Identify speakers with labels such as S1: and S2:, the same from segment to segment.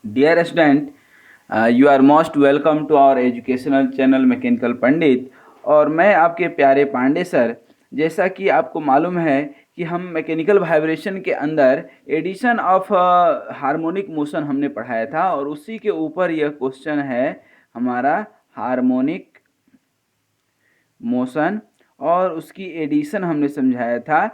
S1: Dear student, you are most welcome to our educational channel mechanical Pandit. और मैं आपके प्यारे पांडे सर। जैसा कि आपको मालूम है कि हम मैकेनिकल वाइब्रेशन के अंदर एडिशन ऑफ हार्मोनिक मोशन हमने पढ़ाया था, और उसी के ऊपर यह क्वेश्चन है हमारा हार्मोनिक मोशन, और उसकी एडिशन हमने समझाया था।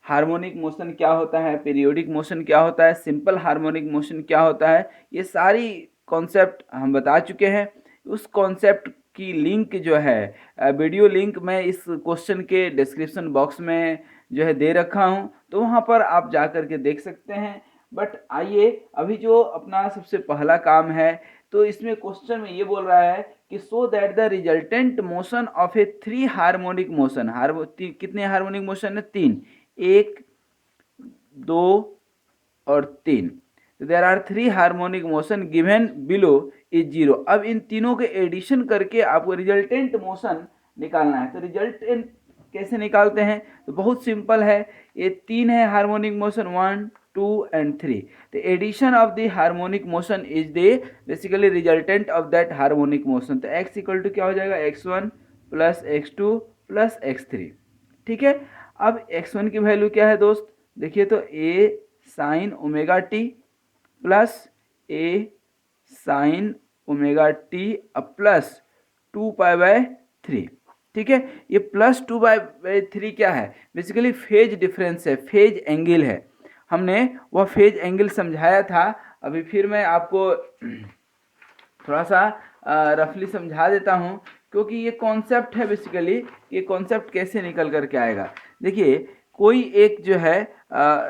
S1: हार्मोनिक मोशन क्या होता है, पीरियोडिक मोशन क्या होता है, सिंपल हार्मोनिक मोशन क्या होता है, ये सारी कॉन्सेप्ट हम बता चुके हैं। उस कॉन्सेप्ट की लिंक जो है, वीडियो लिंक मैं इस क्वेश्चन के डिस्क्रिप्शन बॉक्स में जो है दे रखा हूँ, तो वहाँ पर आप जा कर के देख सकते हैं। बट आइए, अभी जो अपना सबसे पहला काम है, तो इसमें क्वेश्चन में ये बोल रहा है कि so that the resultant motion of a 3 harmonic motion, कितने हार्मोनिक मोशन है? 3, 1, 2 और 3। There are 3 harmonic motion given below is 0। अब इन तीनों के एडिशन करके आपको रिजल्टेंट मोशन निकालना है। तो रिजल्टेंट कैसे निकालते हैं? तो बहुत सिंपल है। ये 3 है harmonic motion, 1, 2 and 3। the addition of the harmonic motion is the basically resultant of that harmonic motion। तो x इक्वल टू क्या हो जाएगा? x1 plus x2 plus x3। ठीक है। अब x1 की वैल्यू क्या है दोस्त? देखिए तो a sign omega T plus a sign omega T plus 2 पाई/3। ठीक है। ये प्लस 2/3 क्या है? बेसिकली फेज डिफरेंस है, फेज एंगल है। हमने वह फेज एंगल समझाया था। अभी फिर मैं आपको थोड़ा सा रफली समझा देता हूँ, क्योंकि ये कॉन्सेप्ट है बेसिकली। ये कॉन्सेप्ट कैसे निकल करके आएगा? देखिए, कोई एक जो है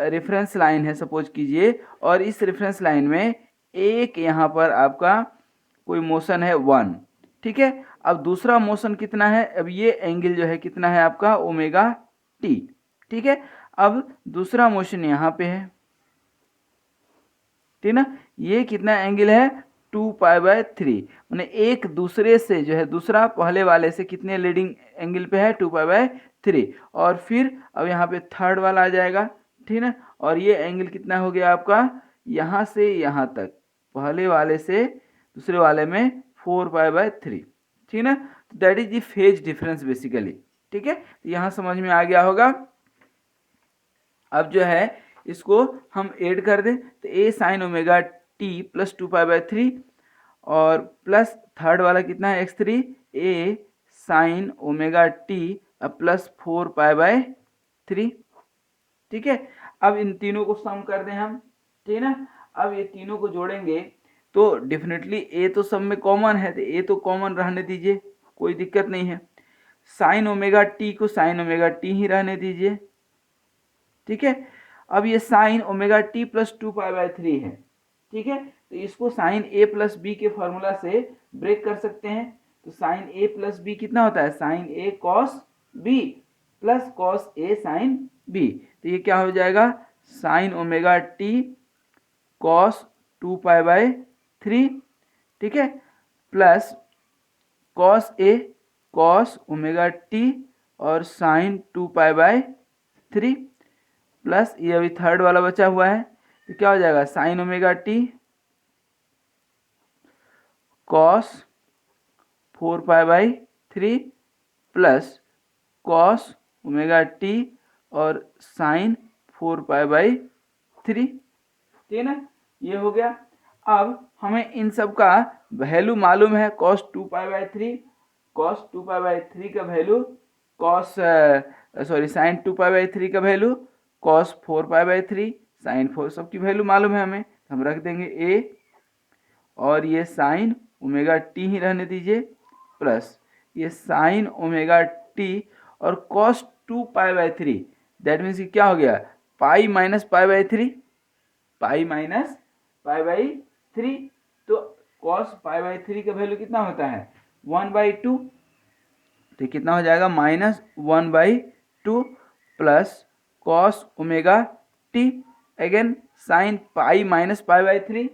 S1: रेफरेंस लाइन है सपोज कीजिए, और इस रेफरेंस लाइन में एक यहाँ पर आपका कोई मोशन है 1। ठीक है। अब दूसरा मोशन कितना है? अब ये एंगल जो है कितना है आपका? Omega T. ठीक है। अब दूसरा मोशन यहाँ पे है, ठीक ना? ये कितना एंगल है? 2 पाई/3। मैंने एक दूसरे से जो है, दूसरा पहले वाले से कितने लीडिंग एंगल पे है? 2 पाई/3। और फिर अब यहाँ पे थर्ड वाला आ जाएगा, ठीक ना? और ये एंगल कितना हो गया आपका? यहाँ से यहाँ तक, पहले वाले से दूसरे वाले में 4 पाई/3। ठीक ना? तो that is the phase difference basically. ठीक है। तो यहाँ समझ में आ गया होगा। अब जो है इसको हम ऐड कर दें, तो ए साइन ओमेगा टी प्लस 2 पाई/3, और प्लस थर्ड वाला कितना है? x3, ए साइन ओमेगा टी प्लस 4 पाई/3। ठीक है। अब इन तीनों को सम कर दें हम, ठीक है ना? अब ये तीनों को जोड़ेंगे तो डेफिनेटली ए तो सब में कॉमन है, तो ए तो कॉमन रहने दीजिए, कोई दिक्कत नहीं है। साइन ओमेगा टी को साइन ओमेगा टी ही रहने दीजिए। ठीक है। अब ये साइन ओमेगा टी प्लस 2 पाई/3 है। ठीक है। तो इसको साइन ए प्लस बी के फॉर्मूला से ब्रेक कर सकते हैं। तो साइन ए प्लस बी कितना होता है? Sign A cos B plus cos A sine B. तो ये क्या हो जाएगा? Sine omega t cos 2 पाई/3। ठीक है। Plus cos A cos omega t और साइन 2 पाई/3, प्लस ये अभी थर्ड वाला बचा हुआ है, तो क्या हो जाएगा? साइन ओमेगा टी कॉस 4 पाई/3 प्लस कॉस ओमेगा टी और साइन 4 पाई/3। ठीक है ना? ये हो गया। अब हमें इन सब का वैल्यू मालूम है। कॉस 2 पाई/3, कॉस 2 पाई/3 का वैल्यू, कॉस सॉरी साइन 2 पाई/3 का वैल्यू, कॉस 4 पाई/3, साइन 4, सबकी वैल्यू मालूम है हमें। हम रख देंगे ए, और ये साइन ओमेगा टी ही रहने दीजिए, प्लस ये साइन ओमेगा टी और कॉस 2 पाई/3। दैट मीन्स कि क्या हो गया? पाई माइनस पाई/3, पाई माइनस पाई/3। तो कॉस पाई/3 का वैल्यू कितना होता है? 1/2। तो कितना हो जाएगा? -1/2 plus cos omega t, again sine pi minus पाई/3,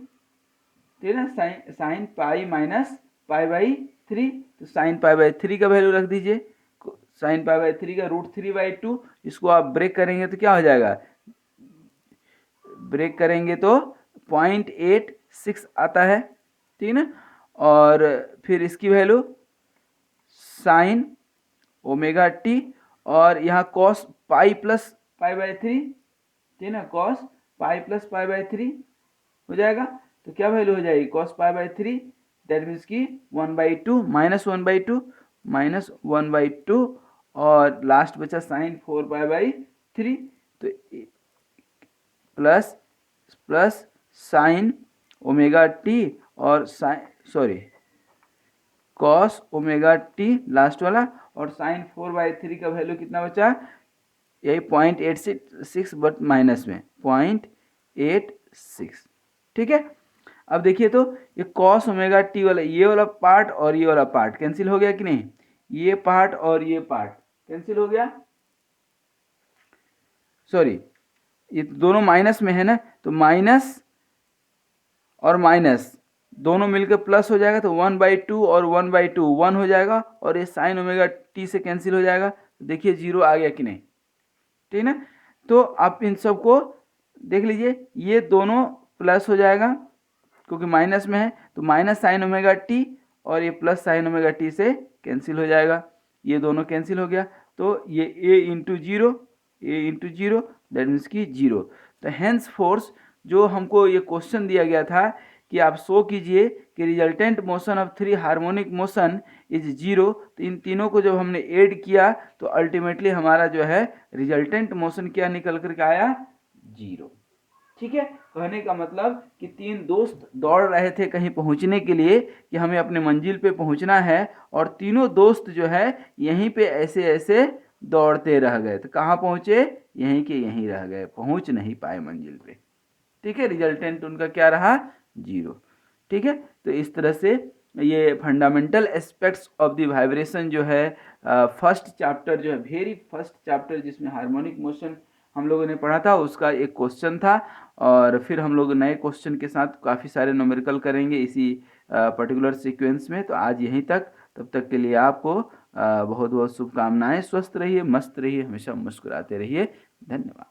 S1: ठीक है ना? साइन पाई माइनस पाई/3। तो साइन पाई/3 का वैल्यू रख दीजिए। साइन पाई/3 का √3/2। इसको आप ब्रेक करेंगे तो क्या हो जाएगा? ब्रेक करेंगे तो 6 आता है, ठीक है ना। और फिर इसकी वैल्यू साइन ओमेगा टी, और यहाँ cos pi plus pi by 3, ठीक है ना, cos pi plus pi by 3 हो जाएगा। तो क्या वैल्यू हो जाएगी, cos pi by 3, that means की 1/2 -1/2 -1/2, और लास्ट बचा साइन 4 पाई बाई 3, तो plus plus sine omega t और sine sorry cos omega t last वाला, और साइन 4/3 का वैल्यू कितना बचा, यही 0.86 बट माइनस में 0.86, ठीक है। अब देखिए तो ये कॉस ओमेगा टी वाला, ये वाला पार्ट और ये वाला पार्ट कैंसिल हो गया कि नहीं, ये पार्ट और ये पार्ट कैंसिल हो गया, सॉरी ये दोनों माइनस में है ना, तो माइनस और माइनस दोनों मिलकर प्लस हो जाएगा, तो 1/2 और 1/2 1 हो जाएगा, और ये साइन ओमेगा टी से कैंसिल हो जाएगा। देखिए 0 आ गया कि नहीं, ठीक है ना। तो आप इन सब को देख लीजिए, ये दोनों प्लस हो जाएगा क्योंकि माइनस में है, तो माइनस साइन ओमेगा टी और ये प्लस साइन ओमेगा टी से कैंसिल हो जाएगा, ये दोनों कैंसिल हो गया, तो ये ए इंटू जीरो दैट मीन्स की 0। तो हैंस फोर्स जो हमको ये क्वेश्चन दिया गया था कि आप शो कीजिए कि resultant motion of 3 harmonic motion is 0, तो इन तीनों को जब हमने ऐड किया तो अल्टीमेटली हमारा जो है रिजल्टेंट मोशन क्या निकल करके आया, 0, ठीक है। कहने का मतलब कि 3 दोस्त दौड़ रहे थे कहीं पहुंचने के लिए कि हमें अपने मंजिल पे पहुंचना है, और तीनों दोस्त जो है यहीं पे ऐसे ऐसे दौड़ते रह गए, तो कहाँ पहुंचे, यहीं के यहीं रह गए, पहुंच नहीं पाए मंजिल पे, ठीक है। रिजल्टेंट उनका क्या रहा, 0, ठीक है। तो इस तरह से ये fundamental aspects of the vibration जो है फर्स्ट चैप्टर जो है, वेरी फर्स्ट चैप्टर जिसमें हार्मोनिक मोशन हम लोगों ने पढ़ा था, उसका एक क्वेश्चन था, और फिर हम लोग नए क्वेश्चन के साथ काफ़ी सारे न्यूमेरिकल करेंगे इसी पर्टिकुलर सीक्वेंस में। तो आज यहीं तक, तब तक के लिए आपको बहुत बहुत शुभकामनाएं, स्वस्थ रहिए, मस्त रहिए, हमेशा मुस्कुराते रहिए, धन्यवाद।